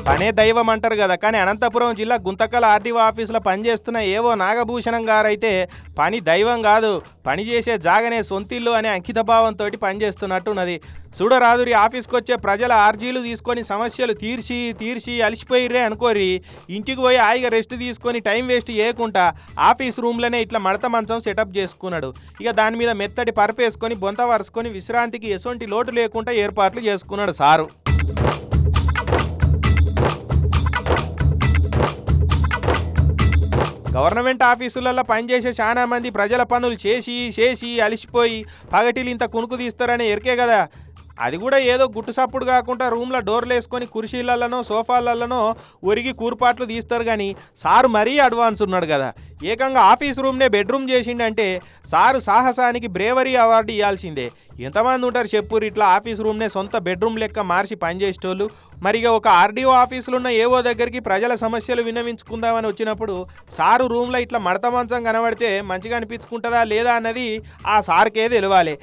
పనే దైవం అంటారు కదా. కానీ అనంతపురం జిల్లా గుంతకల్ ఆర్డీఓ ఆఫీసులో పనిచేస్తున్న ఏవో నాగభూషణం గారైతే పని దైవం కాదు, పని చేసే జాగనే సొంతిల్లు అనే అంకితభావంతో పనిచేస్తున్నట్టున్నది. చూడరాదురి ఆఫీస్కి వచ్చే ప్రజల ఆర్జీలు తీసుకొని సమస్యలు తీర్చి అలసిపోయిర్రే అనుకోరి ఇంటికి పోయి హాయిగా రెస్ట్ తీసుకొని టైం వేస్ట్ చేయకుండా ఆఫీస్ రూమ్లోనే ఇట్లా మడత మంచం సెటప్ చేసుకున్నాడు. ఇక దాని మీద మెత్తటి పరపేసుకొని బొంత వరుసుకొని విశ్రాంతికి ఎటువంటి లోటు లేకుండా ఏర్పాట్లు చేసుకున్నాడు సారు. గవర్నమెంట్ ఆఫీసులలో పనిచేసే చాలా మంది ప్రజల పనులు చేసి అలిసిపోయి పగటిలు ఇంత కునుకు తీస్తారని ఎరికే కదా. అది కూడా ఏదో గుట్టు సప్పుడు కాకుండా రూమ్లో డోర్లు వేసుకొని కుర్చీలలోనో సోఫాలలోనో ఒరిగి కూర్పాట్లు తీస్తారు. కానీ సారు మరీ అడ్వాన్స్ ఉన్నాడు కదా. ఏకంగా ఆఫీస్ రూమ్నే బెడ్రూమ్ చేసిండంటే సారు సాహసానికి బ్రేవరీ అవార్డు ఇవ్వాల్సిందే. ఎంతమంది ఉంటారు చెప్పురు ఇట్లా ఆఫీస్ రూమ్నే సొంత బెడ్రూమ్ లెక్క మార్చి పనిచేసేటోళ్ళు. మరిగా ఒక ఆర్డీఓ ఆఫీసులో ఉన్న ఏవో దగ్గరికి ప్రజల సమస్యలు విన్నవించుకుందామని వచ్చినప్పుడు సారు రూమ్లో ఇట్లా మడత మంచం కనబడితే మంచిగా అనిపించుకుంటుందా లేదా అన్నది ఆ సార్కే తెలియాలి.